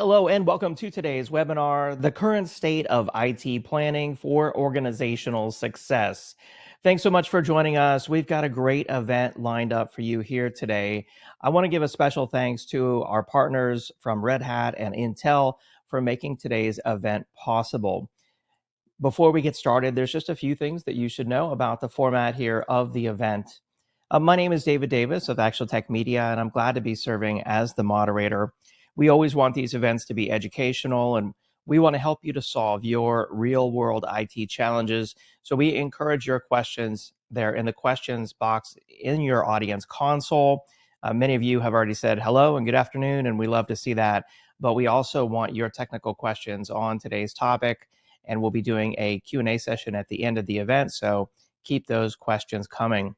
Hello and welcome to today's webinar, The Current State of IT Planning for Organizational Success. Thanks so much for joining us. We've got a great event lined up for you here today. I want to give a special thanks to our partners from Red Hat and Intel for making today's event possible. Before we get started, there's just a few things that you should know about the format here of the event. My name is David Davis of Actual Tech Media, and I'm glad to be serving as the moderator. We always want these events to be educational, and we want to help you to solve your real-world IT challenges. So we encourage your questions there in the questions box in your audience console. Many of you have already said hello and good afternoon, and we love to see that. But we also want your technical questions on today's topic, and we'll be doing a Q&A session at the end of the event, so keep those questions coming.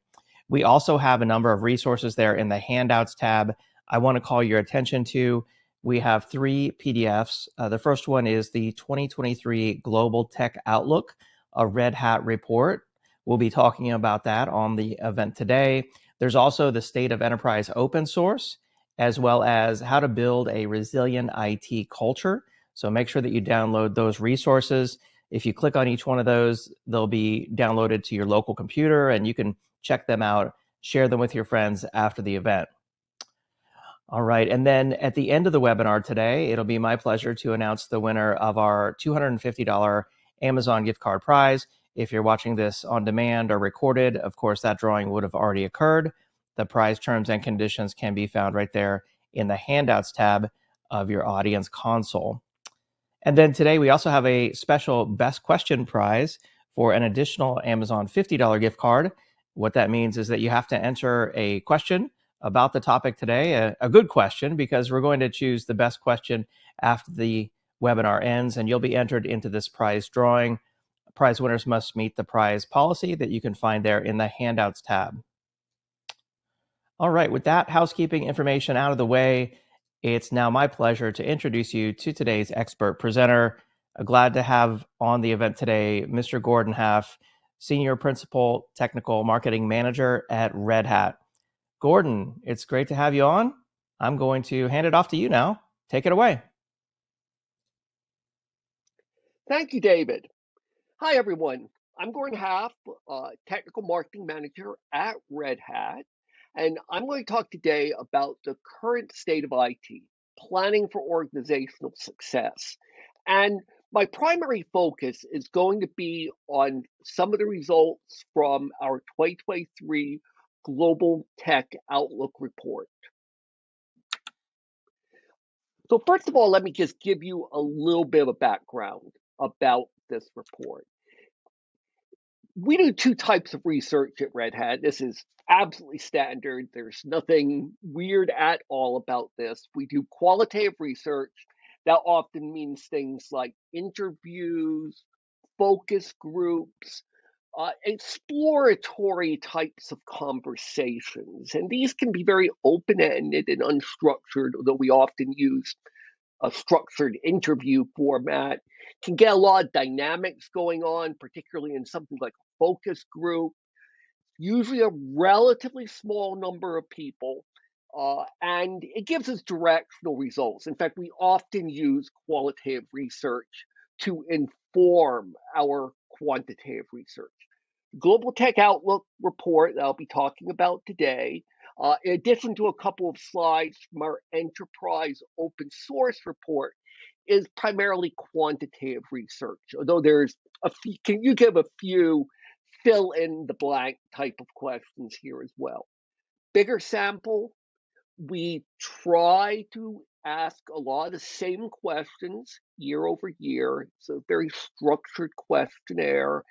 We also have a number of resources there in the Handouts tab I want to call your attention to. We have 3 PDFs. The first one is the 2023 Global Tech Outlook, a Red Hat report. We'll be talking about that on the event today. There's also the State of Enterprise Open Source, as well as how to build a resilient IT culture. So make sure that you download those resources. If you click on each one of those, they'll be downloaded to your local computer, and you can check them out, share them with your friends after the event. All right, and then at the end of the webinar today, it'll be my pleasure to announce the winner of our $250 Amazon gift card prize. If you're watching this on demand or recorded, of course, that drawing would have already occurred. The prize terms and conditions can be found right there in the Handouts tab of your audience console. And then today, we also have a special Best Question prize for an additional Amazon $50 gift card. What that means is that you have to enter a question about the topic today, a good question, because we're going to choose the best question after the webinar ends, and you'll be entered into this prize drawing. Prize winners must meet the prize policy that you can find there in the Handouts tab. All right, with that housekeeping information out of the way, it's now my pleasure to introduce you to today's expert presenter. Glad to have on the event today, Mr. Gordon Half, Senior Principal Technical Marketing Manager at Red Hat. Gordon, it's great to have you on. I'm going to hand it off to you now. Take it away. Thank you, David. Hi, everyone. I'm Gordon Half, Technical Marketing Manager at Red Hat, and I'm going to talk today about the current state of IT, planning for organizational success. And my primary focus is going to be on some of the results from our 2023 Global Tech Outlook report. So first of all, let me just give you a little bit of a background about this report. We do 2 types of research at Red Hat. This is absolutely standard. There's nothing weird at all about this. We do qualitative research. That often means things like interviews, focus groups, exploratory types of conversations. And these can be very open-ended and unstructured, although we often use a structured interview format. Can get a lot of dynamics going on, particularly in something like a focus group, usually a relatively small number of people, and it gives us directional results. In fact, we often use qualitative research to inform our quantitative research. Global Tech Outlook report that I'll be talking about today, in addition to a couple of slides from our Enterprise Open Source report, is primarily quantitative research, although there's a few, can you give a few fill in the blank type of questions here as well. Bigger sample, we try to ask a lot of the same questions year over year. It's a very structured questionnaire.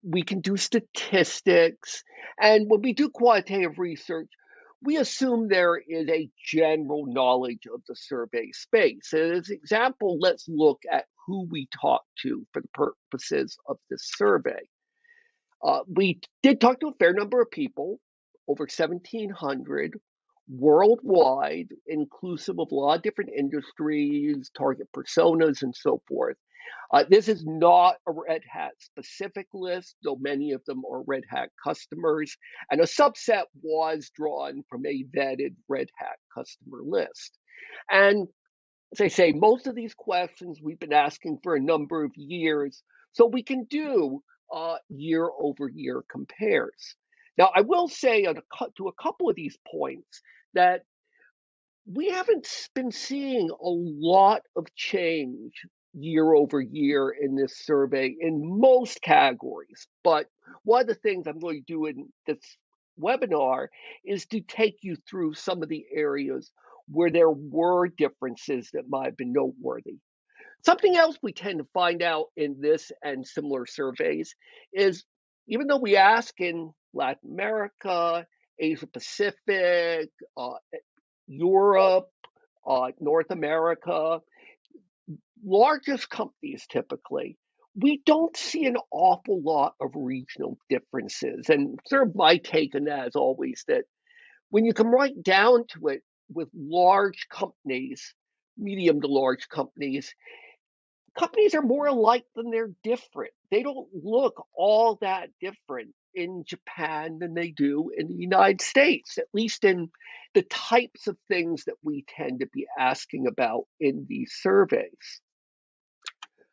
We can do statistics. And when we do quantitative research, we assume there is a general knowledge of the survey space. And as an example, let's look at who we talked to for the purposes of this survey. We did talk to a fair number of people, over 1,700 worldwide, inclusive of a lot of different industries, target personas, and so forth. This is not a Red Hat specific list, though many of them are Red Hat customers, and a subset was drawn from a vetted Red Hat customer list. And as I say, most of these questions we've been asking for a number of years, so we can do year-over-year compares. Now, I will say to a couple of these points that we haven't been seeing a lot of change year over year in this survey in most categories. But one of the things I'm going to do in this webinar is to take you through some of the areas where there were differences that might have been noteworthy. Something else we tend to find out in this and similar surveys is even though we ask in Latin America, Asia Pacific, Europe, North America, largest companies typically, we don't see an awful lot of regional differences. And sort of my take on that is always that when you come right down to it with large companies, medium to large companies, companies are more alike than they're different. They don't look all that different in Japan than they do in the United States, at least in the types of things that we tend to be asking about in these surveys.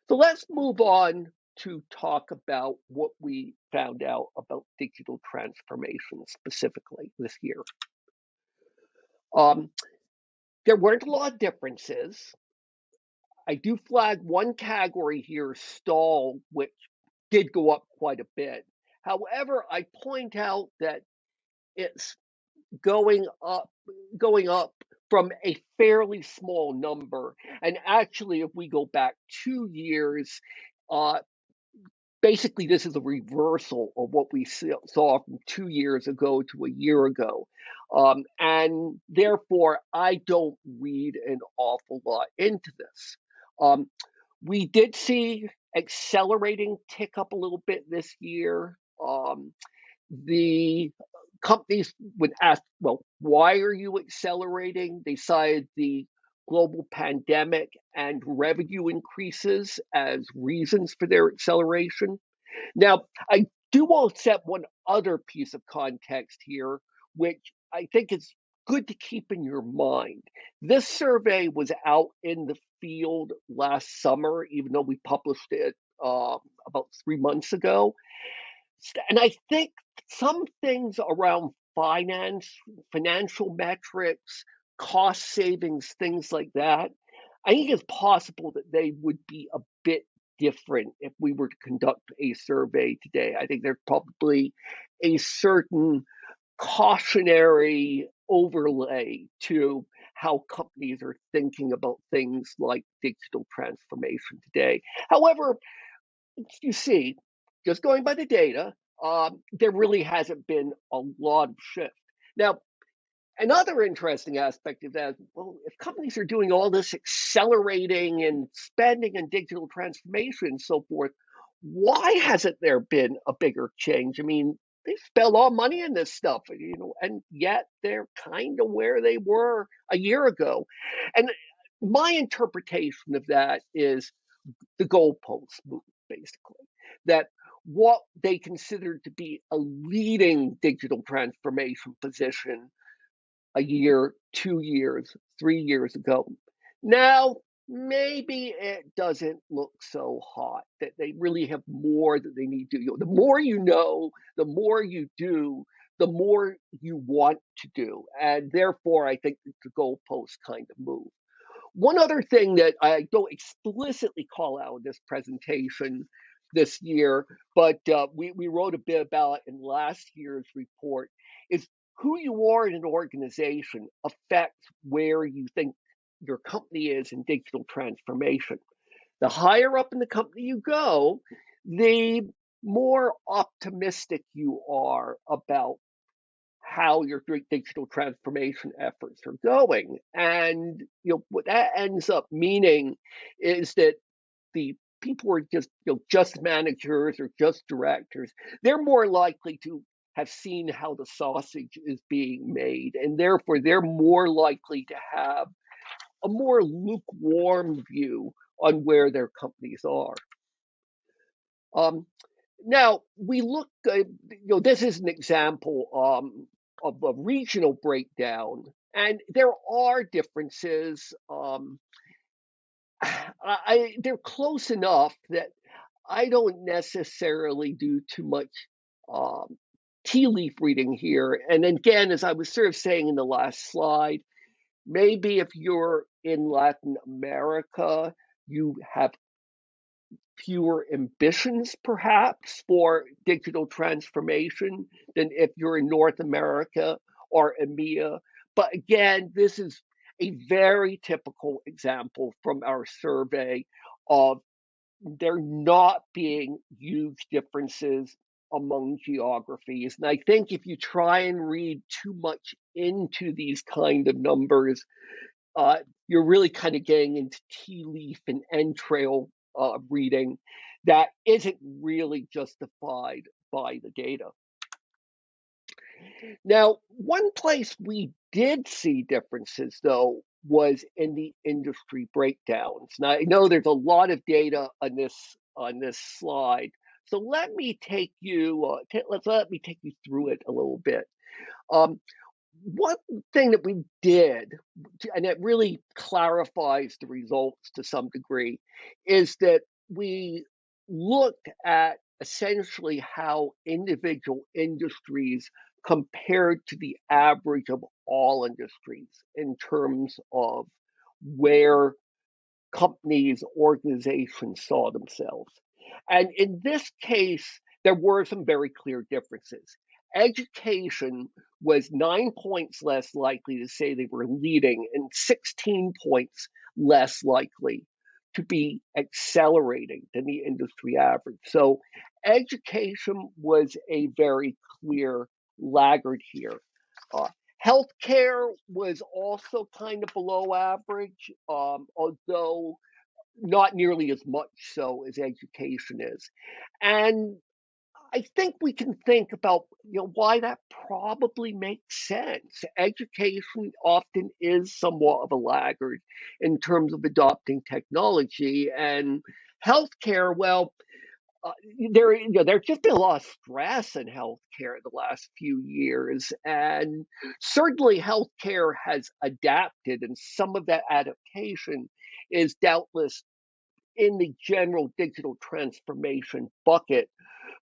So let's move on to talk about what we found out about digital transformation specifically this year. There weren't a lot of differences. I do flag one category here, stall, which did go up quite a bit. However, I point out that it's going up from a fairly small number. And actually, if we go back 2 years, uh, basically this is a reversal of what we saw from 2 years ago to a year ago. And therefore, I don't read an awful lot into this. We did see accelerating tick up a little bit this year. The companies would ask, well, why are you accelerating? They cited the global pandemic and revenue increases as reasons for their acceleration. Now, I do want to set one other piece of context here, which I think is good to keep in your mind. This survey was out in the field last summer, even though we published it about 3 months ago. And I think some things around financial metrics, cost savings, things like that, I think it's possible that they would be a bit different if we were to conduct a survey today. I think there's probably a certain cautionary overlay to how companies are thinking about things like digital transformation today. However, you see, just going by the data, there really hasn't been a lot of shift. Now, another interesting aspect of that, well, if companies are doing all this accelerating and spending and digital transformation and so forth, why hasn't there been a bigger change? I mean, they spent a lot of money in this stuff, and yet they're kind of where they were a year ago. And my interpretation of that is the goalposts move, basically. That what they considered to be a leading digital transformation position a year, 2 years, 3 years ago, now maybe it doesn't look so hot, that they really have more that they need to do. The more you know, the more you do, the more you want to do. And therefore, I think the goalposts kind of move. One other thing that I don't explicitly call out in this presentation this year, but we wrote a bit about it in last year's report, is who you are in an organization affects where you think your company is in digital transformation. The higher up in the company you go, the more optimistic you are about how your digital transformation efforts are going. And what that ends up meaning is that the people who are just managers or just directors, they're more likely to have seen how the sausage is being made, and therefore they're more likely to have a more lukewarm view on where their companies are. Now we look, this is an example of a regional breakdown, and there are differences. they're close enough that I don't necessarily do too much um, tea leaf reading here. And again, as I was sort of saying in the last slide, maybe if you're in Latin America, you have fewer ambitions perhaps for digital transformation than if you're in North America or EMEA. But again, this is a very typical example from our survey of there not being huge differences among geographies. And I think if you try and read too much into these kind of numbers, uh, you're really kind of getting into tea leaf and entrail reading that isn't really justified by the data. Now, one place we did see differences, though, was in the industry breakdowns. Now, I know there's a lot of data on this slide, so let me take you let me take you through it a little bit. Um, One thing that we did, and it really clarifies the results to some degree, is that we looked at essentially how individual industries compared to the average of all industries in terms of where companies, organizations saw themselves. And in this case, there were some very clear differences. Education was 9 points less likely to say they were leading and 16 points less likely to be accelerating than the industry average. So education was a very clear laggard here. Uh, Healthcare was also kind of below average, although not nearly as much so as education is. And I think we can think about why that probably makes sense. Education often is somewhat of a laggard in terms of adopting technology, and healthcare, well, uh, there's just been a lot of stress in healthcare the last few years, and certainly healthcare has adapted, and some of that adaptation is doubtless in the general digital transformation bucket.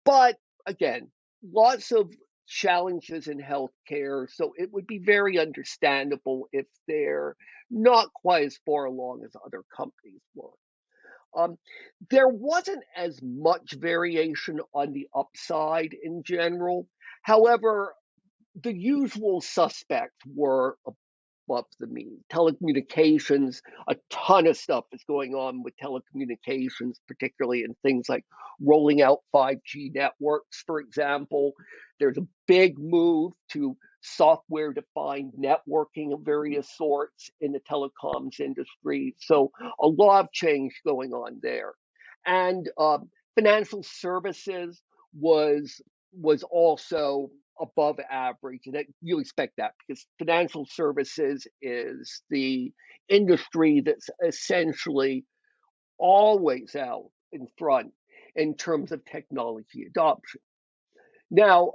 But again, lots of challenges in healthcare, so it would be very understandable if they're not quite as far along as other companies were. Um, there wasn't as much variation on the upside in general. However, the usual suspects were above the mean. Telecommunications, a ton of stuff is going on with telecommunications, particularly in things like rolling out 5G networks, for example. There's a big move to software defined networking of various sorts in the telecoms industry. So, a lot of change going on there. And financial services was was also above average, and that you expect that because financial services is the industry that's essentially always out in front in terms of technology adoption. Now,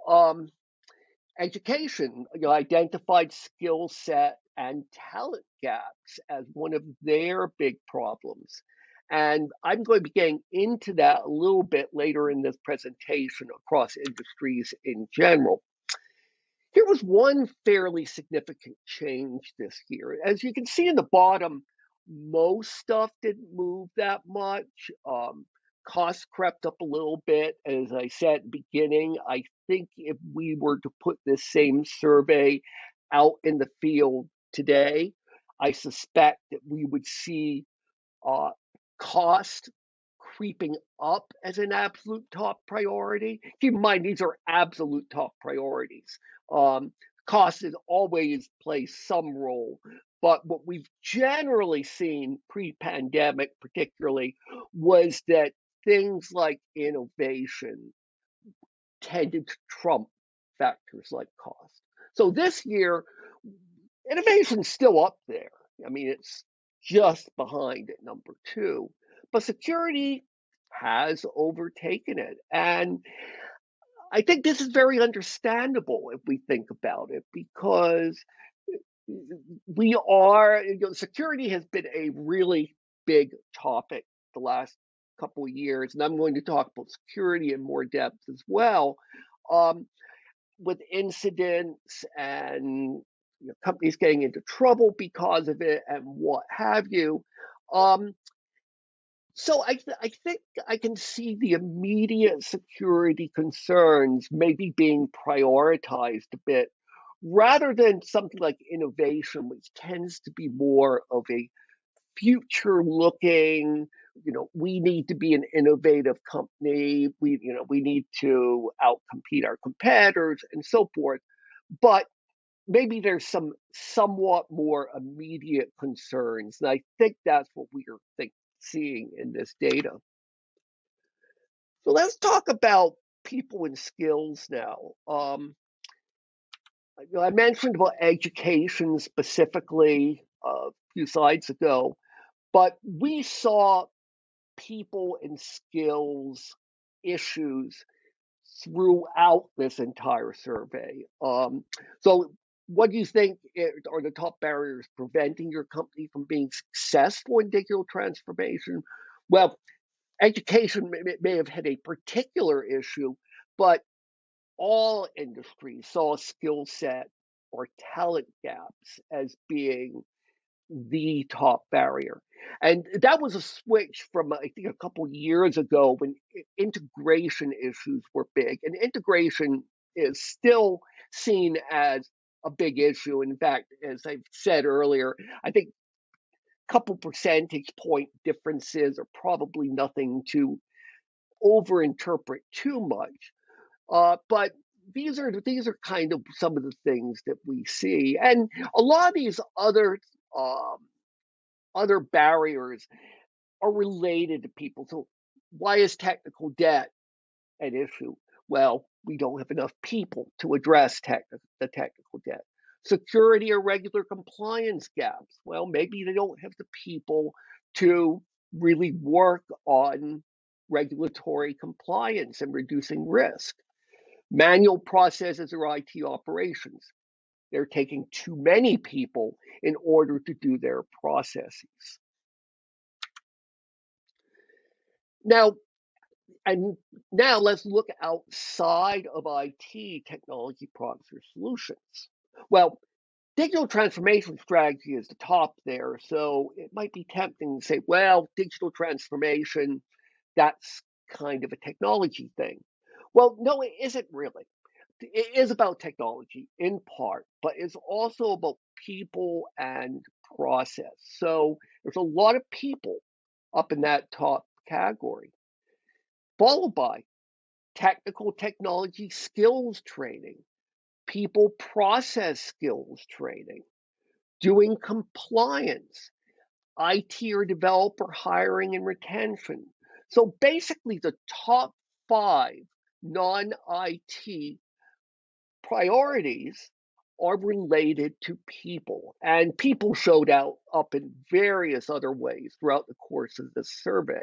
education, identified skill set and talent gaps as one of their big problems. And I'm going to be getting into that a little bit later in this presentation across industries in general. Here was one fairly significant change this year. As you can see in the bottom, most stuff didn't move that much. Costs crept up a little bit. As I said at the beginning, I think if we were to put this same survey out in the field today, I suspect that we would see uh, cost creeping up as an absolute top priority. Keep in mind, these are absolute top priorities. Um, Cost has always plays some role, but what we've generally seen pre-pandemic, particularly, was that things like innovation tended to trump factors like cost. So this year, innovation's still up there. I mean, it's just behind at number two, but security has overtaken it. And I think this is very understandable if we think about it, because security has been a really big topic the last couple of years, and I'm going to talk about security in more depth as well, um, with incidents and companies getting into trouble because of it and what have you. Um, so I think I can see the immediate security concerns maybe being prioritized a bit rather than something like innovation, which tends to be more of a future looking, we need to be an innovative company. We need to outcompete our competitors and so forth. But maybe there's some somewhat more immediate concerns. And I think that's what we are seeing in this data. So let's talk about people and skills now. I mentioned about education specifically a few slides ago, but we saw people and skills issues throughout this entire survey. So what do you think are the top barriers preventing your company from being successful in digital transformation? Well, education may have had a particular issue, but all industries saw skill set or talent gaps as being the top barrier. And that was a switch from, I think, a couple years ago when integration issues were big. And integration is still seen as a big issue. In fact, as I've said earlier, I think a couple percentage point differences are probably nothing to overinterpret too much. But these are kind of some of the things that we see, and a lot of these um, other barriers are related to people. So why is technical debt an issue? Well, we don't have enough people to address the technical debt. Security or regular compliance gaps. Well, maybe they don't have the people to really work on regulatory compliance and reducing risk. Manual processes or IT operations. They're taking too many people in order to do their processes. Now, and now let's look outside of IT technology products or solutions. Well, digital transformation strategy is the top there. So it might be tempting to say, well, digital transformation, that's kind of a technology thing. Well, no, it isn't really. It is about technology in part, but it's also about people and process. So there's a lot of people up in that top category, followed by technical technology skills training, people process skills training, doing compliance, IT or developer hiring and retention. So basically, the top 5 non IT priorities are related to people, and people showed up in various other ways throughout the course of this survey.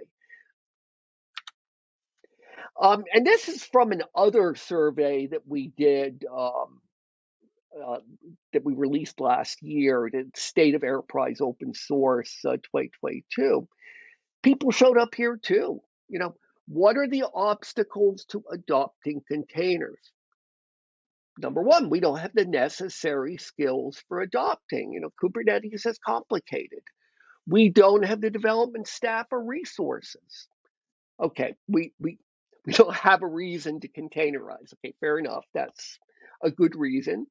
And this is from an other survey that we did, uh, that we released last year, the State of Enterprise Open Source 2022. People showed up here too. What are the obstacles to adopting containers? Number one, we don't have the necessary skills for adopting. Kubernetes is complicated. We don't have the development staff or resources. Okay, we don't have a reason to containerize. Okay, fair enough. That's a good reason.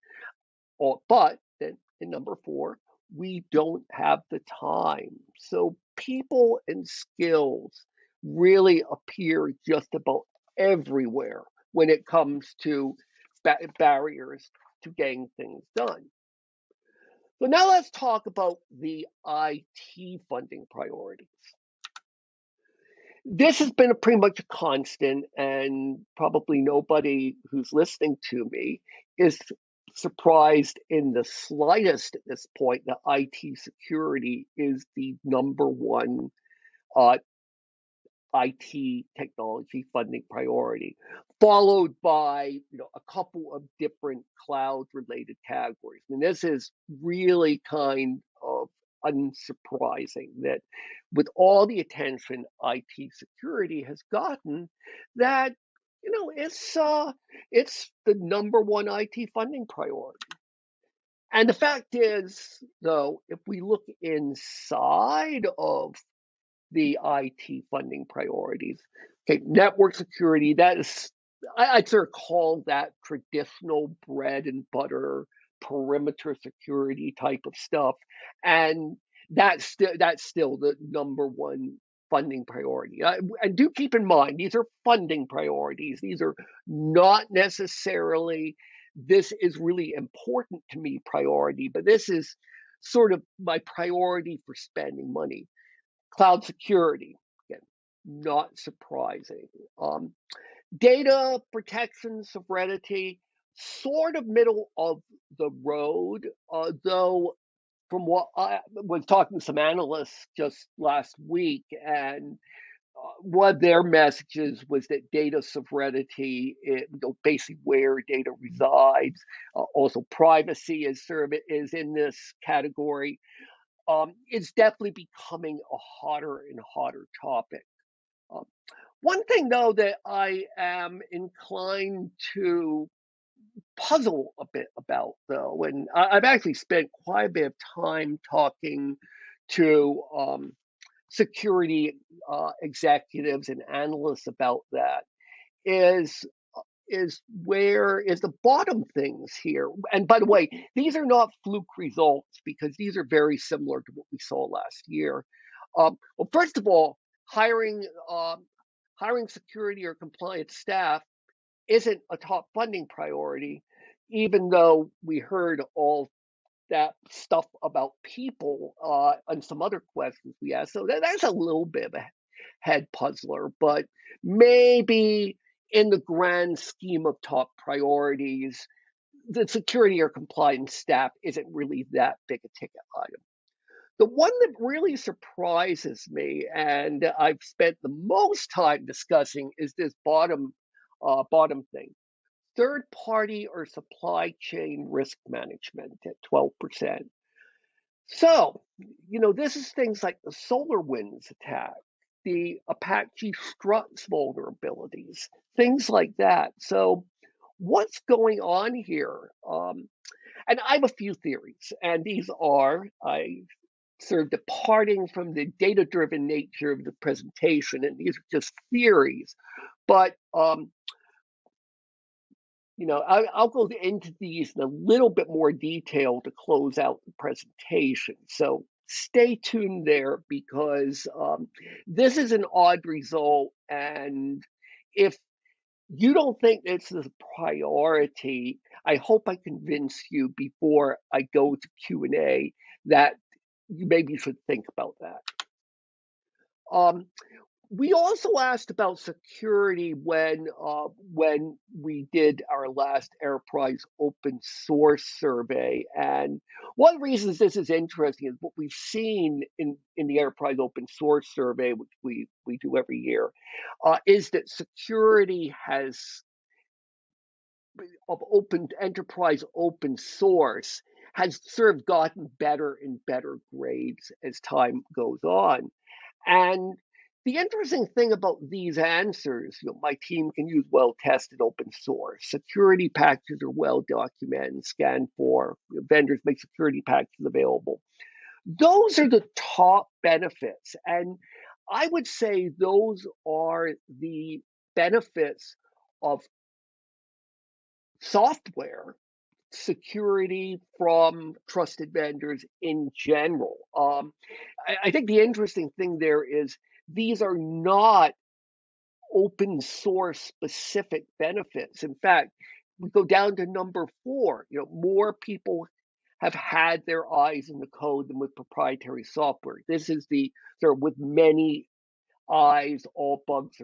But then in number 4, we don't have the time. So people and skills really appear just about everywhere when it comes to barriers to getting things done. So now let's talk about the IT funding priorities. This has been pretty much a constant, and probably nobody who's listening to me is surprised in the slightest at this point that IT security is the number one uh, IT technology funding priority, followed by a couple of different cloud related categories. I mean, this is really kind of unsurprising that with all the attention IT security has gotten, that it's the number one IT funding priority. And the fact is, though, if we look inside of the IT funding priorities. Okay, network security, that is, I'd sort of call that traditional bread and butter perimeter security type of stuff. And that's still the number one funding priority. And do keep in mind, these are funding priorities. These are not necessarily, this is really important to me priority, but this is sort of my priority for spending money. Cloud security, again, not surprising. Data protection, sovereignty, sort of middle of the road, though from what I was talking to some analysts just last week, and one of their messages was that data sovereignty, basically where data resides, also privacy is in this category. It's definitely becoming a hotter and hotter topic. Um, One thing, though, that I am inclined to puzzle a bit about, though, and I've actually spent quite a bit of time talking to security executives and analysts about that, is where is the bottom things here. And by the way, these are not fluke results because these are very similar to what we saw last year. Well, first of all, hiring security or compliance staff isn't a top funding priority, even though we heard all that stuff about people and some other questions we asked. So that's a little bit of a head puzzler, but maybe in the grand scheme of top priorities, the security or compliance staff isn't really that big a ticket item. The one that really surprises me, and I've spent the most time discussing, is this bottom thing: third party or supply chain risk management at 12%. So, this is things like the SolarWinds attack, the Apache Struts vulnerabilities, things like that. So, what's going on here? And I have a few theories, and these are, I sort of departing from the data-driven nature of the presentation, and these are just theories. But I'll go into these in a little bit more detail to close out the presentation. So stay tuned there because this is an odd result. And if you don't think it's a priority, I hope I convince you before I go to Q&A that you maybe should think about that. We also asked about security when we did our last enterprise open source survey, and one of the reasons this is interesting is what we've seen in the enterprise open source survey, which we do every year, is that security of open enterprise open source has sort of gotten better and better grades as time goes on. And the interesting thing about these answers, my team can use well-tested open source. Security packages are well documented and scanned for. Vendors make security packages available. Those are the top benefits. And I would say those are the benefits of software security from trusted vendors in general. I think the interesting thing there is these are not open source specific benefits. In fact, we go down to number 4. More people have had their eyes in the code than with proprietary software. This is the sort of with many eyes, all bugs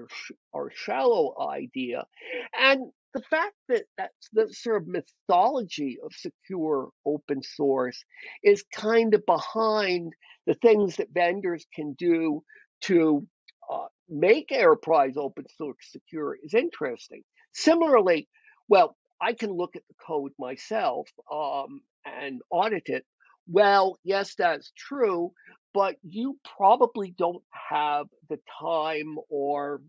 are shallow idea. And the fact that that's the sort of mythology of secure open source is kind of behind the things that vendors can do to make enterprise open source secure is interesting. Similarly, well, I can look at the code myself and audit it. Well, yes, that's true, but you probably don't have the time or,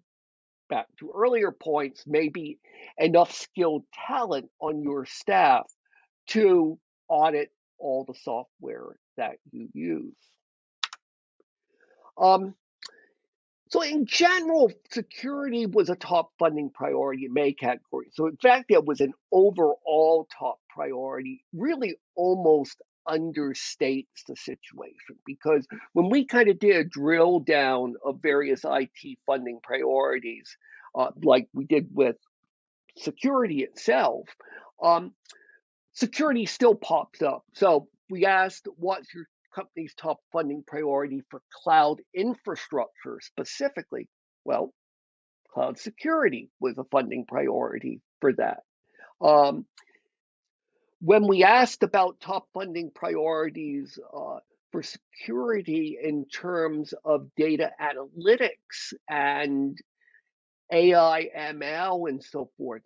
back to earlier points, maybe enough skilled talent on your staff to audit all the software that you use. Um, so in general, security was a top funding priority in May category. So in fact, it was an overall top priority, really almost understates the situation, because when we kind of did a drill down of various IT funding priorities, like we did with security itself, um, security still pops up. So we asked, what's your company's top funding priority for cloud infrastructure specifically? Well, cloud security was a funding priority for that. Um, when we asked about top funding priorities for security in terms of data analytics and AI, ML, and so forth,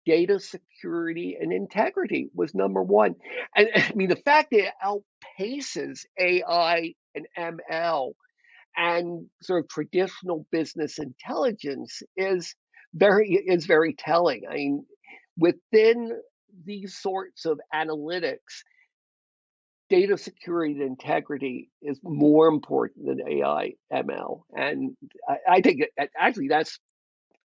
data security and integrity was number one. And I mean, the fact that it outpaces AI and ML and sort of traditional business intelligence is very telling. I mean, within these sorts of analytics, data security and integrity is more important than AI, ML, and I think actually that's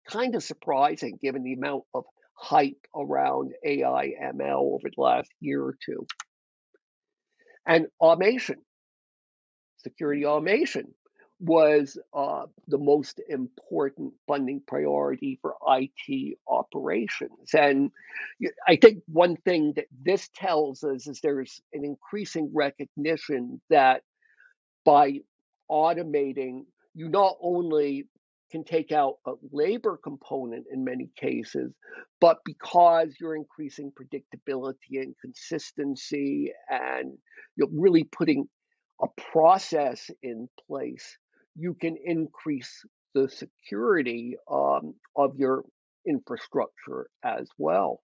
kind of surprising given the amount of hype around AI, ML over the last year or two. And automation, security automation, was the most important funding priority for IT operations. And I think one thing that this tells us is there's an increasing recognition that by automating, you not only can take out a labor component in many cases, but because you're increasing predictability and consistency and you're really putting a process in place, you can increase the security of your infrastructure as well.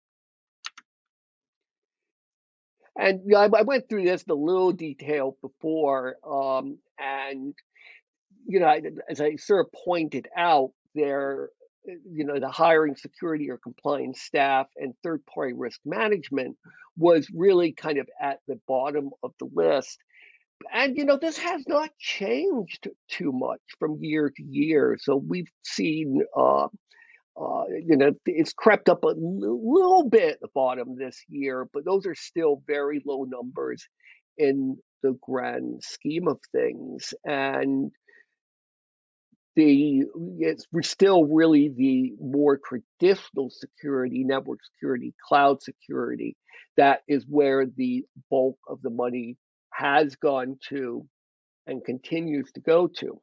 And I went through this in a little detail before, and as I sort of pointed out, the hiring security or compliance staff and third-party risk management was really kind of at the bottom of the list. And, this has not changed too much from year to year. So we've seen, it's crept up a little bit at the bottom this year, but those are still very low numbers in the grand scheme of things. And we're still really the more traditional security, network security, cloud security, that is where the bulk of the money has gone to and continues to go to.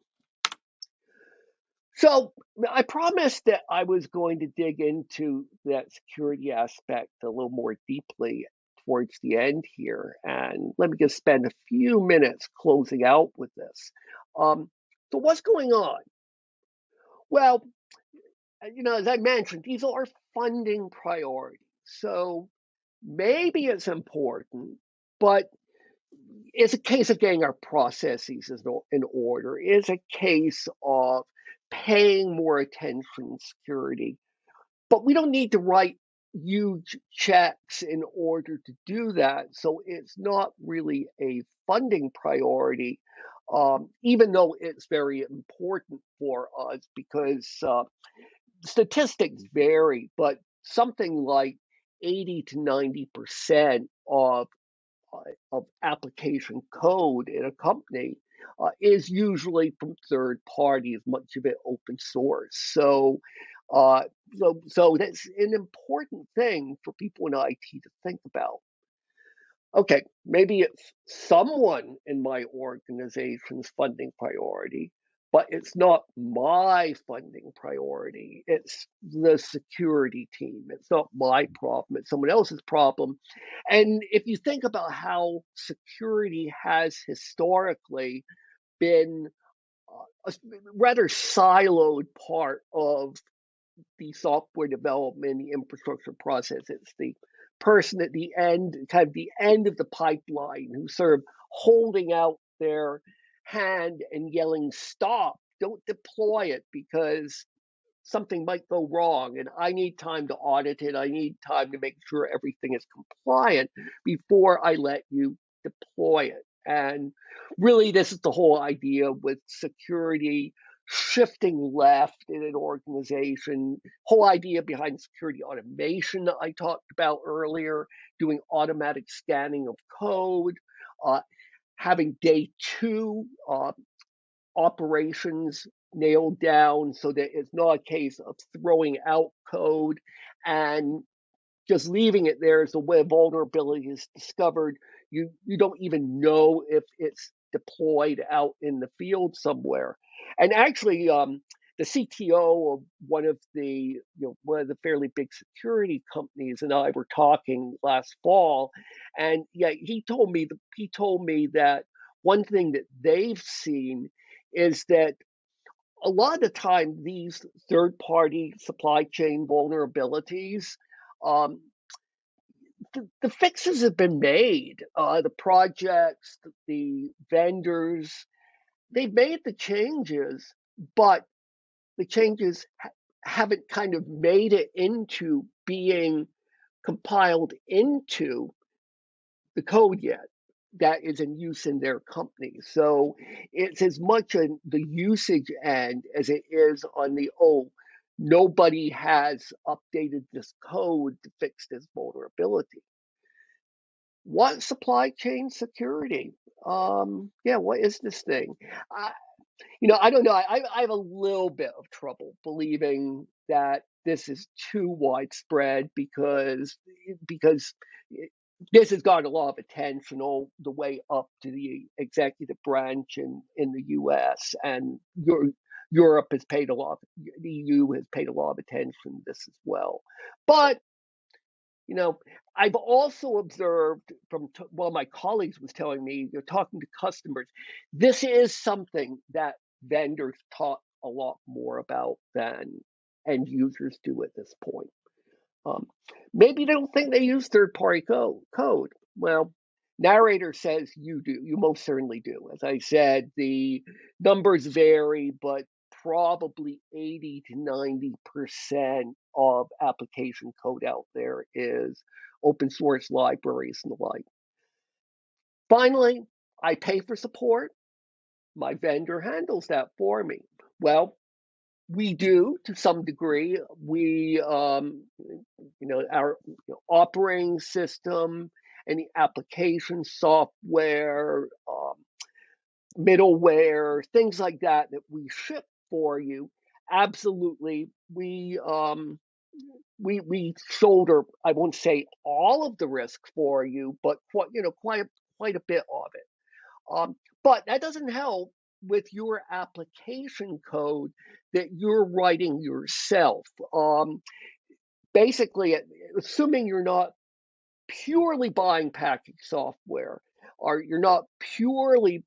So I promised that I was going to dig into that security aspect a little more deeply towards the end here. And let me just spend a few minutes closing out with this. So what's going on? Well, as I mentioned, these are funding priorities. So maybe it's important, but it's a case of getting our processes in order. It's a case of paying more attention to security. But we don't need to write huge checks in order to do that. So it's not really a funding priority, even though it's very important for us because statistics vary, but something like 80 to 90% of application code in a company is usually from third parties, much of it open source. Uh, so that's an important thing for people in IT to think about. Okay, maybe it's someone in my organization's funding priority, but it's not my funding priority. It's the security team. It's not my problem. It's someone else's problem. And if you think about how security has historically been a rather siloed part of the software development, the infrastructure process. It's the person at the end, kind of the end of the pipeline, who sort of holding out their hand and yelling, "Stop, don't deploy it," because something might go wrong and I need time to audit it. I need time to make sure everything is compliant before I let you deploy it. And really, this is the whole idea with security shifting left in an organization, whole idea behind security automation that I talked about earlier, doing automatic scanning of code, uh, having day two operations nailed down so that it's not a case of throwing out code and just leaving it there as the way vulnerability is discovered. You don't even know if it's deployed out in the field somewhere. And actually, the CTO of one of the fairly big security companies and I were talking last fall, and yeah, he told me that one thing that they've seen is that a lot of the time these third-party supply chain vulnerabilities, um, the fixes have been made. The projects, the vendors, they've made the changes, but the changes haven't kind of made it into being compiled into the code yet that is in use in their company. So it's as much on the usage end as it is on the, oh, nobody has updated this code to fix this vulnerability. What supply chain security? Yeah, what is this thing? I, I don't know. I have a little bit of trouble believing that this is too widespread because this has gotten a lot of attention all the way up to the executive branch in the U.S. and Europe has paid a lot. The EU has paid a lot of attention to this as well. But I've also observed from one of my colleagues was telling me, they're talking to customers, this is something that vendors talk a lot more about than end users do at this point. Um, Maybe they don't think they use third-party code. Well, narrator says you do. You most certainly do. As I said, the numbers vary, but probably 80 to 90% of application code out there is open source libraries and the like. Finally, I pay for support. My vendor handles that for me. Well, we do to some degree. Our operating system, any application software, middleware, things like that we ship for you. Absolutely, we shoulder. I won't say all of the risk for you, but quite a bit of it. But that doesn't help with your application code that you're writing yourself. Basically, assuming you're not purely buying packaged software or you're not purely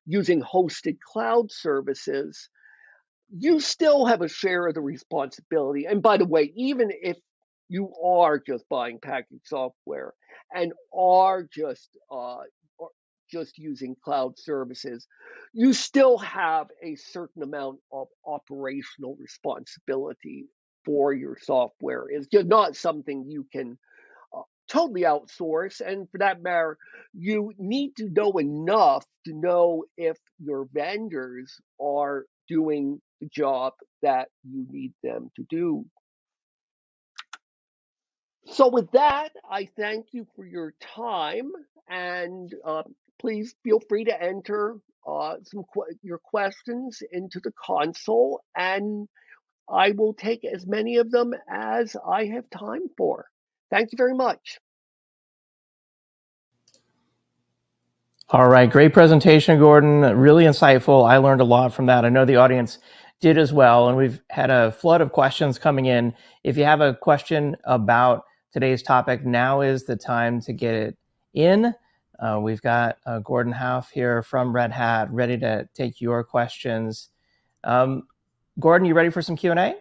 using hosted cloud services, you still have a share of the responsibility. And by the way, even if you are just buying packaged software and are just using cloud services, you still have a certain amount of operational responsibility for your software. It's just not something you can totally outsource. And for that matter, you need to know enough to know if your vendors are doing the job that you need them to do. So, with that, I thank you for your time, and please feel free to enter your questions into the console, and I will take as many of them as I have time for. Thank you very much. All right, great presentation, Gordon. Really insightful. I learned a lot from that. I know the audience did as well, and we've had a flood of questions coming in. If you have a question about today's topic, now is the time to get it in. We've got Gordon Hauff here from Red Hat ready to take your questions. Gordon, you ready for some Q&A?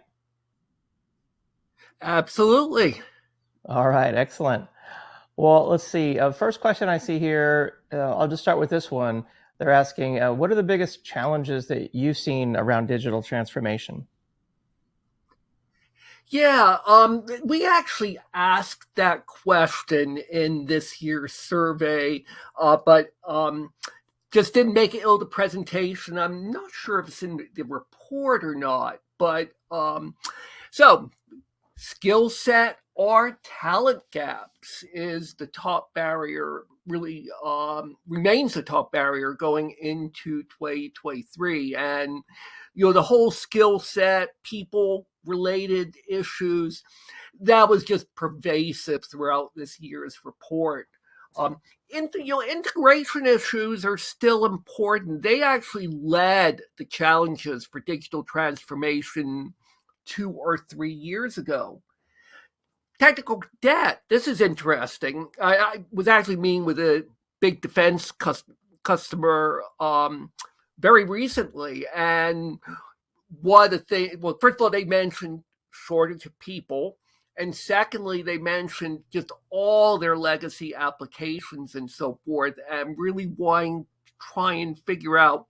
Absolutely. All right, excellent. Well, let's see. First question I see here, I'll just start with this one. They're asking, what are the biggest challenges that you've seen around digital transformation? Yeah, we actually asked that question in this year's survey, but just didn't make it in the presentation. I'm not sure if it's in the report or not, but so skill set or talent gaps is the top barrier, really remains the top barrier going into 2023. And, the whole skill set, people related issues, that was just pervasive throughout this year's report. Um, Integration issues are still important. They actually led the challenges for digital transformation 2 or 3 years ago. Technical debt. This is interesting. I was actually meeting with a big defense customer very recently, and one of the things, well, first of all, they mentioned shortage of people, and secondly, they mentioned just all their legacy applications and so forth, and really wanting to try and figure out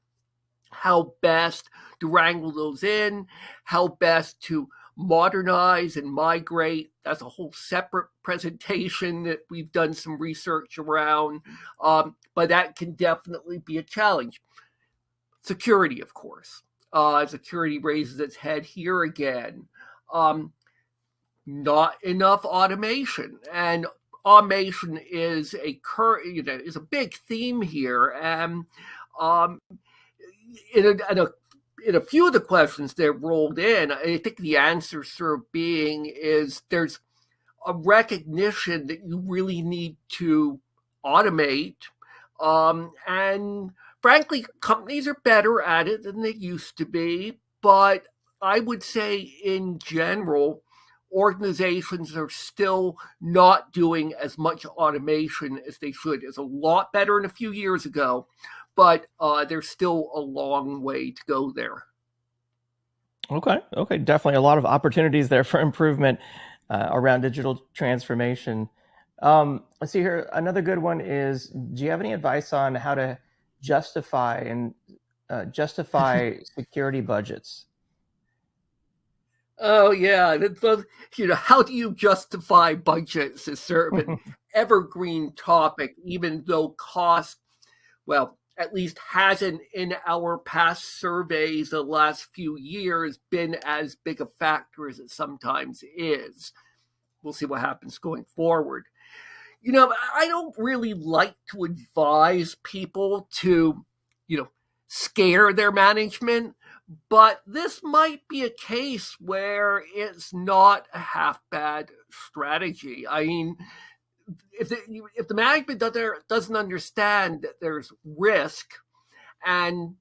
how best to wrangle those in, how best to modernize and migrate. That's a whole separate presentation that we've done some research around, but that can definitely be a challenge. Security, of course. Security raises its head here again. Not enough automation, and automation is is a big theme here, and um, in a few of the questions that rolled in, I think the answer sort of being is there's a recognition that you really need to automate. And frankly, companies are better at it than they used to be. But I would say in general, organizations are still not doing as much automation as they should. It's a lot better than a few years ago, but there's still a long way to go there. Okay, definitely a lot of opportunities there for improvement around digital transformation. Let's see here. Another good one is: do you have any advice on how to justify security budgets? Oh yeah, how do you justify budgets is sort of an evergreen topic, even though cost, well, at least hasn't in our past surveys the last few years been as big a factor as it sometimes is. We'll see what happens going forward. I don't really like to advise people to, you know, scare their management, but this might be a case where it's not a half bad strategy. I mean, if the management doesn't understand that there's risk, and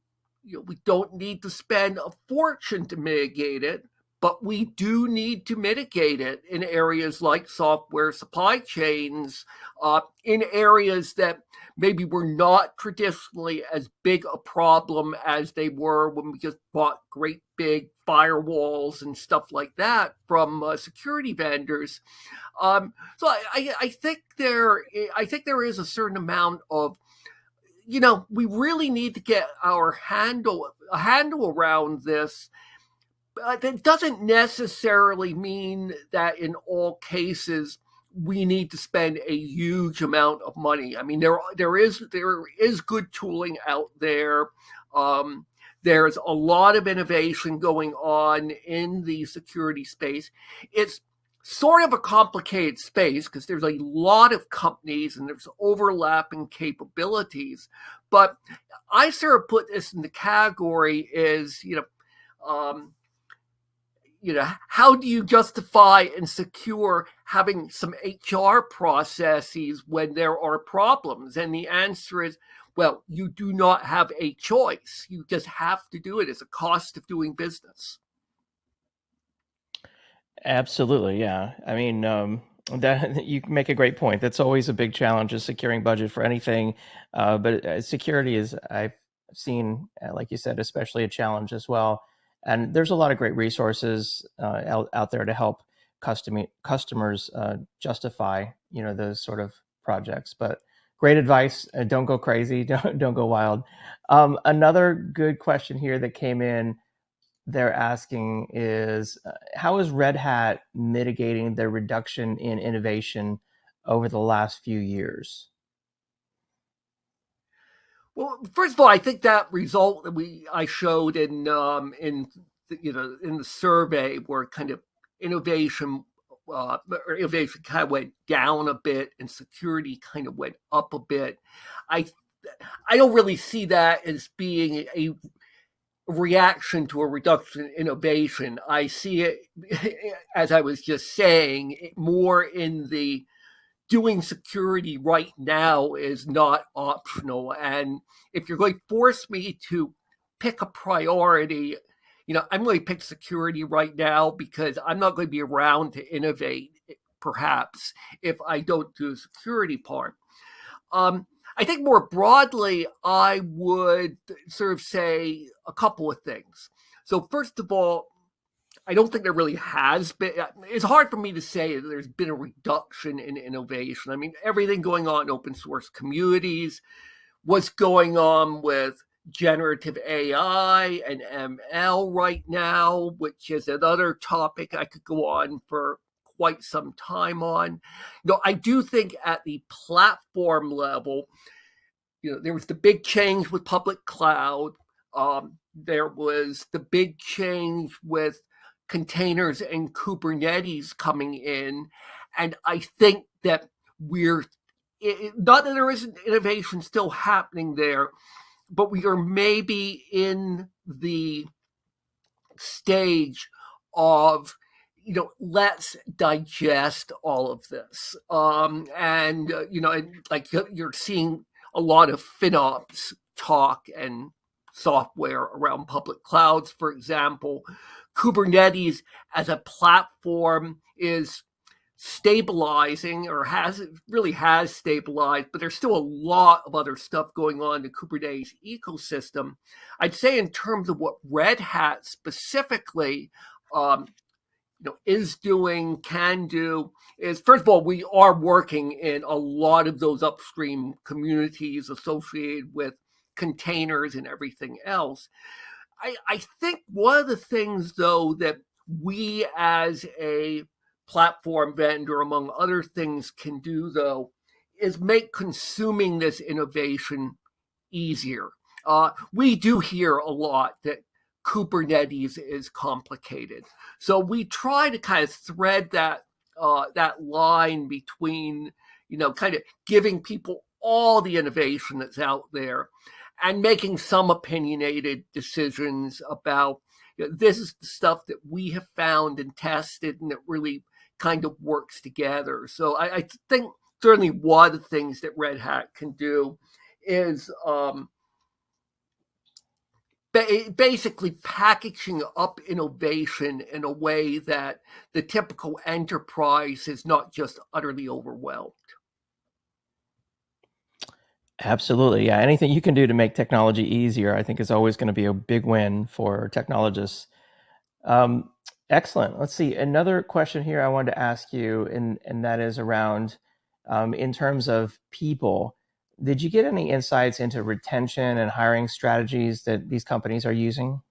we don't need to spend a fortune to mitigate it, but we do need to mitigate it in areas like software supply chains, in areas that maybe were not traditionally as big a problem as they were when we just bought great big firewalls and stuff like that from security vendors. So I think there is a certain amount of, we really need to get a handle around this. But that doesn't necessarily mean that in all cases we need to spend a huge amount of money. I mean, there is good tooling out there. There's a lot of innovation going on in the security space. It's sort of a complicated space because there's a lot of companies and there's overlapping capabilities. But I sort of put this in the category is, um, how do you justify and secure having some HR processes when there are problems? And the answer is, well, you do not have a choice. You just have to do it. It's a cost of doing business. Absolutely, yeah. I mean, that you make a great point. That's always a big challenge is securing budget for anything, but security is I've seen, like you said, especially a challenge as well. And there's a lot of great resources out there to help customers justify, those sort of projects. But great advice. Don't go crazy. Don't go wild. Another good question here that came in, they're asking is, how is Red Hat mitigating the reduction in innovation over the last few years? Well, first of all, I think that result that I showed in in the survey, where kind of innovation innovation kind of went down a bit and security kind of went up a bit. I I don't really see that as being a reaction to a reduction in innovation. I see it, as I was just saying, more in the doing security right now is not optional. And if you're going to force me to pick a priority, I'm going to pick security right now because I'm not going to be around to innovate, perhaps, if I don't do the security part. I think more broadly, I would sort of say a couple of things. So, first of all, I don't think there really has been. It's hard for me to say that there's been a reduction in innovation. I mean, everything going on in open source communities, what's going on with generative AI and ML right now, which is another topic I could go on for quite some time on. I do think at the platform level, there was the big change with public cloud. There was the big change with containers and Kubernetes coming in. And I think that not that there isn't innovation still happening there, but we are maybe in the stage of, let's digest all of this. And like you're seeing a lot of FinOps talk and software around public clouds, for example. Kubernetes as a platform is stabilizing, or has stabilized, but there's still a lot of other stuff going on in the Kubernetes ecosystem. I'd say in terms of what Red Hat specifically is doing, can do, is, first of all, we are working in a lot of those upstream communities associated with containers and everything else. I think one of the things, though, that we as a platform vendor, among other things, can do, though, is make consuming this innovation easier. We do hear a lot that Kubernetes is complicated. So we try to kind of thread that line between, kind of giving people all the innovation that's out there and making some opinionated decisions about, this is the stuff that we have found and tested and it really kind of works together. So I think certainly one of the things that Red Hat can do is basically packaging up innovation in a way that the typical enterprise is not just utterly overwhelmed. Absolutely. Yeah. Anything you can do to make technology easier, I think, is always going to be a big win for technologists. Excellent. Let's see. Another question here I wanted to ask you, and that is around, in terms of people. Did you get any insights into retention and hiring strategies that these companies are using?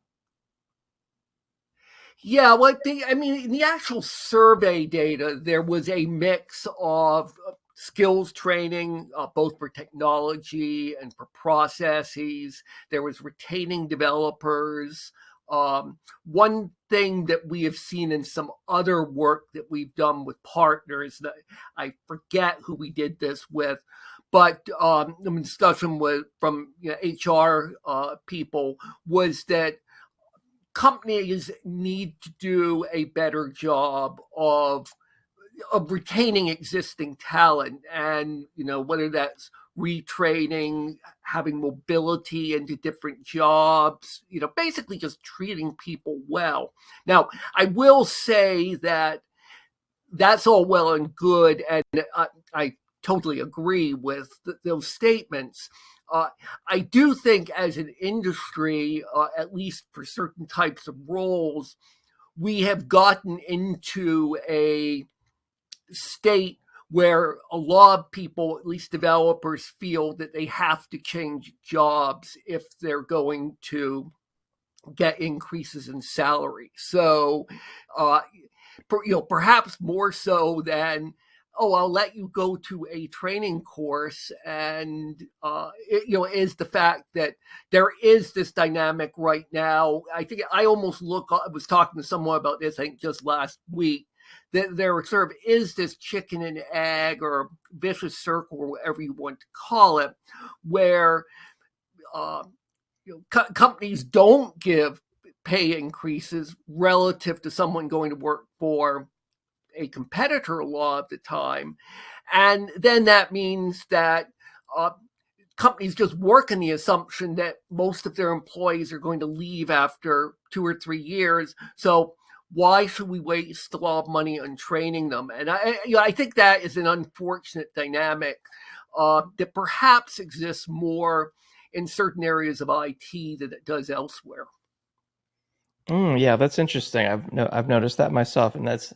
Yeah, well, in the actual survey data, there was a mix of skills training, both for technology and for processes. There was retaining developers. One thing that we have seen in some other work that we've done with partners, that I forget who we did this with, but the discussion from HR people was that companies need to do a better job of retaining existing talent, and whether that's retraining, having mobility into different jobs, basically just treating people well. Now, I will say that that's all well and good, and I totally agree with those statements. I do think as an industry, at least for certain types of roles, we have gotten into a state where a lot of people, at least developers, feel that they have to change jobs if they're going to get increases in salary. So, uh, perhaps more so than, oh, I'll let you go to a training course, and is the fact that there is this dynamic right now. I think I was talking to someone about this, I think just last week, that there sort of is this chicken and egg or vicious circle, or whatever you want to call it, where companies don't give pay increases relative to someone going to work for a competitor a lot of the time. And then that means that companies just work in the assumption that most of their employees are going to leave after 2 or 3 years. So why should we waste a lot of money on training them? And I think that is an unfortunate dynamic that perhaps exists more in certain areas of IT than it does elsewhere. Yeah, that's interesting. I've noticed that myself, and that's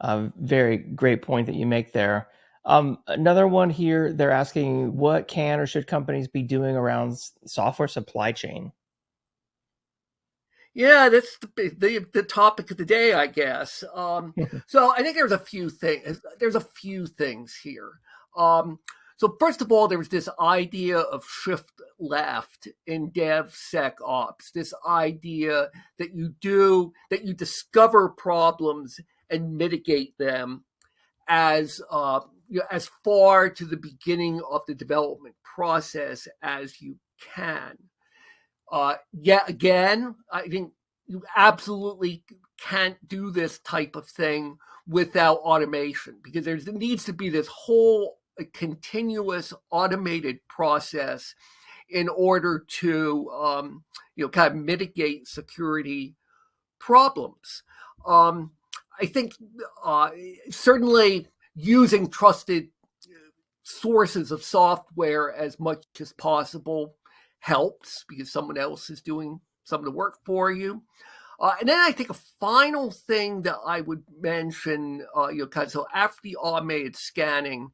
a very great point that you make there. Another one here, they're asking, what can or should companies be doing around software supply chain? Yeah, that's the topic of the day, I guess. So I think there's a few things. There's a few things here. So first of all, there's this idea of shift left in DevSecOps. This idea that you discover problems and mitigate them as as far to the beginning of the development process as you can. Yet again, I think you absolutely can't do this type of thing without automation, because there needs to be this whole continuous automated process in order to kind of mitigate security problems. I think certainly using trusted sources of software as much as possible helps, because someone else is doing some of the work for you. And then I think a final thing that I would mention, so after the automated scanning,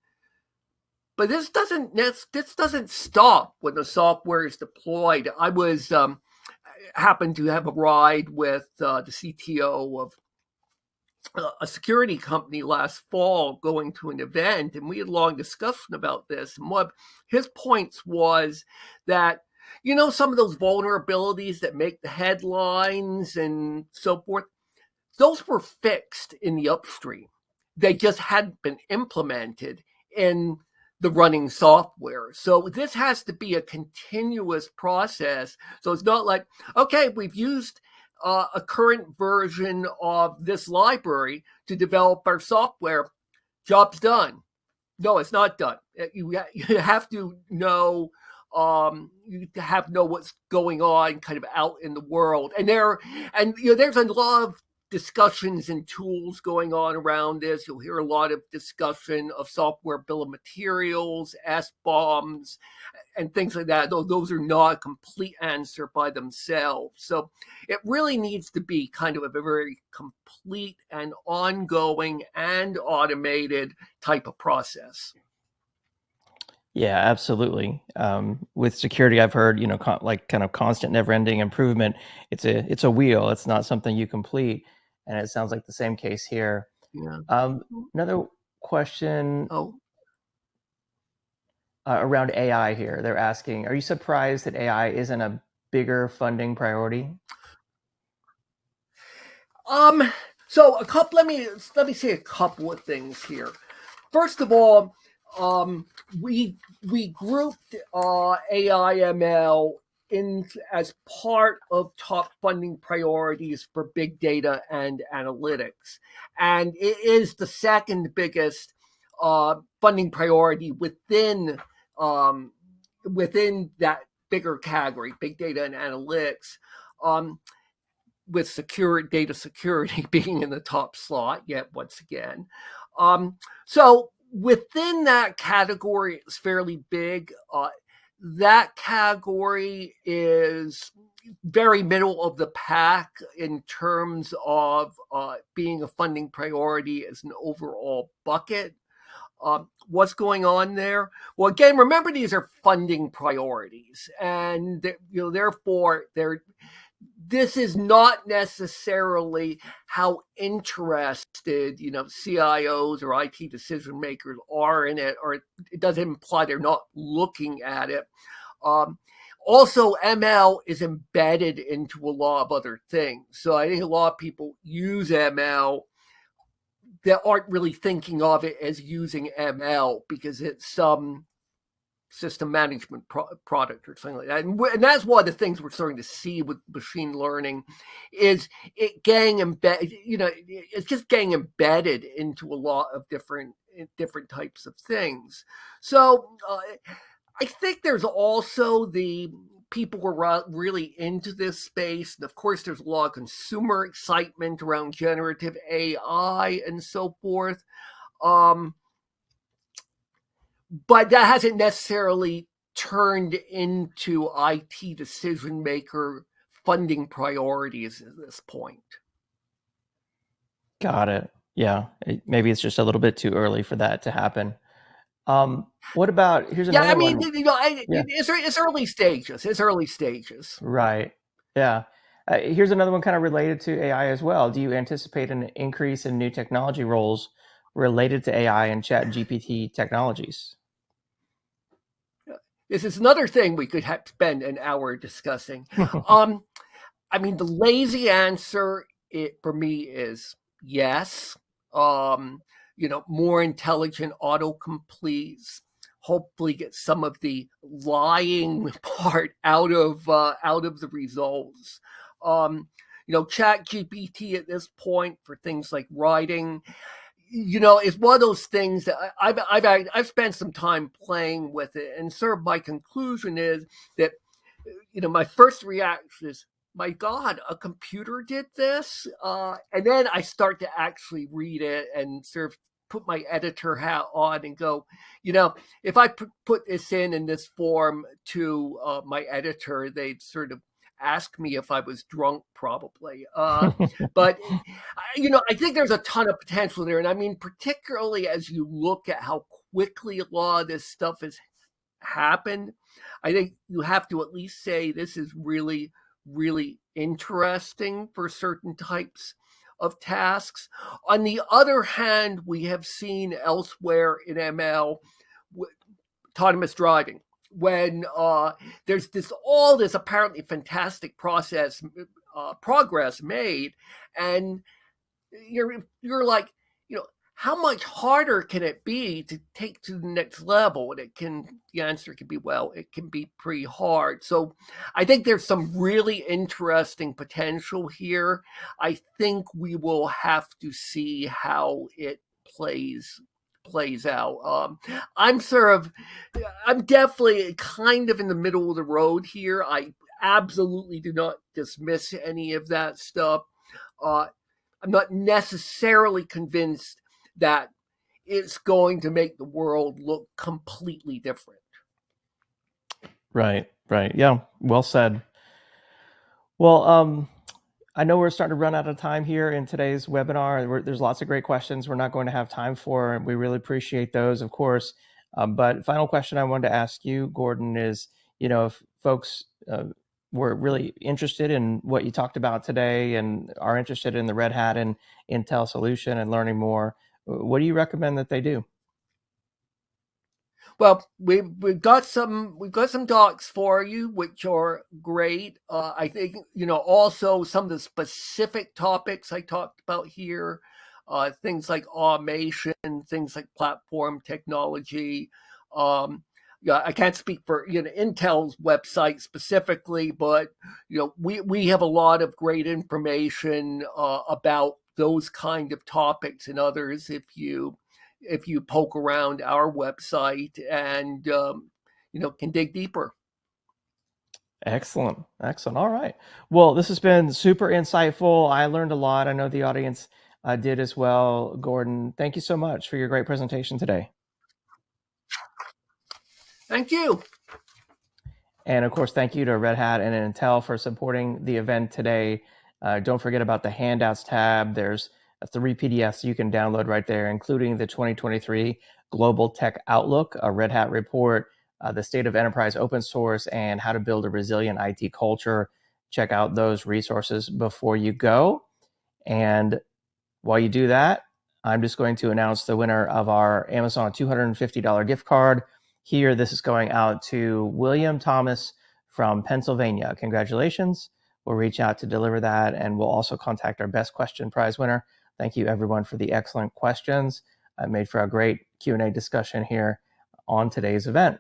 but this doesn't stop when the software is deployed. I was happened to have a ride with the CTO of a security company last fall, going to an event, and we had a long discussion about this. And one of his points was that, some of those vulnerabilities that make the headlines and so forth, those were fixed in the upstream. They just hadn't been implemented in the running software. So this has to be a continuous process. So it's not like, okay, we've used a current version of this library to develop our software, job's done. No, it's not done. You have to know what's going on kind of out in the world. And there's a lot of discussions and tools going on around this. You'll hear a lot of discussion of software bill of materials, SBOMs, and things like that. Those are not a complete answer by themselves. So it really needs to be kind of a very complete and ongoing and automated type of process. Yeah, absolutely. With security, I've heard, kind of constant, never-ending improvement. It's a wheel. It's not something you complete, and it sounds like the same case here. Yeah. Another question Oh. Around AI here. They're asking, are you surprised that AI isn't a bigger funding priority? So let me say a couple of things here. First of all, we grouped AIML in as part of top funding priorities for big data and analytics, and it is the second biggest funding priority within that bigger category, big data and analytics. With secure data security being in the top slot yet once again. So within that category, it's fairly big. That category is very middle of the pack in terms of being a funding priority as an overall bucket. What's going on there? Well, again, remember these are funding priorities, and therefore this is not necessarily how interested CIOs or IT decision makers are in it, or it doesn't imply they're not looking at it. Also, ML is embedded into a lot of other things. So I think a lot of people use ML that aren't really thinking of it as using ML because it's some system management product or something like that. And that's one of the things we're starting to see with machine learning is it getting embedded, it's just getting embedded into a lot of different types of things. So I think there's also the people who are really into this space. And of course, there's a lot of consumer excitement around generative AI and so forth. But that hasn't necessarily turned into IT decision maker funding priorities at this point. Got it. Yeah. Maybe it's just a little bit too early for that to happen. What about, here's Yeah, another I mean, one. it's early stages. It's early stages. Right. Yeah. Here's another one kind of related to AI as well. Do you anticipate an increase in new technology roles related to AI and chat GPT technologies? This is another thing we could spend an hour discussing. I mean, the lazy answer for me is yes. More intelligent autocompletes hopefully get some of the lying part out of the results. Chat GPT at this point for things like writing, it's one of those things that I've spent some time playing with it, and sort of my conclusion is that my first reaction is, my God, a computer did this, and then I start to actually read it and sort of put my editor hat on and go, if I put this in this form to my editor, they'd sort of ask me if I was drunk, probably. But I think there's a ton of potential there, and I mean, particularly as you look at how quickly a lot of this stuff has happened, I think you have to at least say this is really, really interesting for certain types of tasks. On the other hand, we have seen elsewhere in ML autonomous driving, when there's all this apparently fantastic progress made, and you're like, how much harder can it be to take to the next level? And the answer can be, well, it can be pretty hard. So I think there's some really interesting potential here. I think we will have to see how it plays out. I'm definitely kind of in the middle of the road here. I absolutely do not dismiss any of that stuff. I'm not necessarily convinced that it's going to make the world look completely different. Right. Yeah, well said. Well, I know we're starting to run out of time here in today's webinar. There's lots of great questions we're not going to have time for, and we really appreciate those, of course. But final question I wanted to ask you, Gordon, is, if folks were really interested in what you talked about today and are interested in the Red Hat and Intel solution and learning more, what do you recommend that they do? Well, we've got some docs for you, which are great. I think also some of the specific topics I talked about here, things like automation, things like platform technology. I can't speak for Intel's website specifically, but we have a lot of great information about those kind of topics and others if you poke around our website and can dig deeper. Excellent. All right. Well, this has been super insightful. I learned a lot. I know the audience did as well. Gordon, thank you so much for your great presentation today. Thank you. And of course, thank you to Red Hat and Intel for supporting the event today. Don't forget about the handouts tab. There's 3 PDFs you can download right there, including the 2023 Global Tech Outlook, a Red Hat report, the state of enterprise open source, and how to build a resilient IT culture. Check out those resources before you go. And while you do that, I'm just going to announce the winner of our Amazon $250 gift card. Here, this is going out to William Thomas from Pennsylvania. Congratulations. We'll reach out to deliver that, and we'll also contact our best question prize winner. Thank you, everyone, for the excellent questions. I made for a great Q&A discussion here on today's event.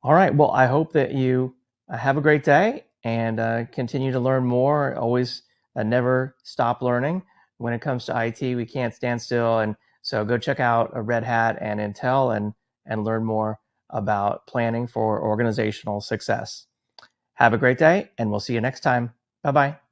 All right. Well, I hope that you have a great day and continue to learn more. Always never stop learning. When it comes to IT, we can't stand still. And so go check out Red Hat and Intel and learn more about planning for organizational success. Have a great day, and we'll see you next time. Bye-bye.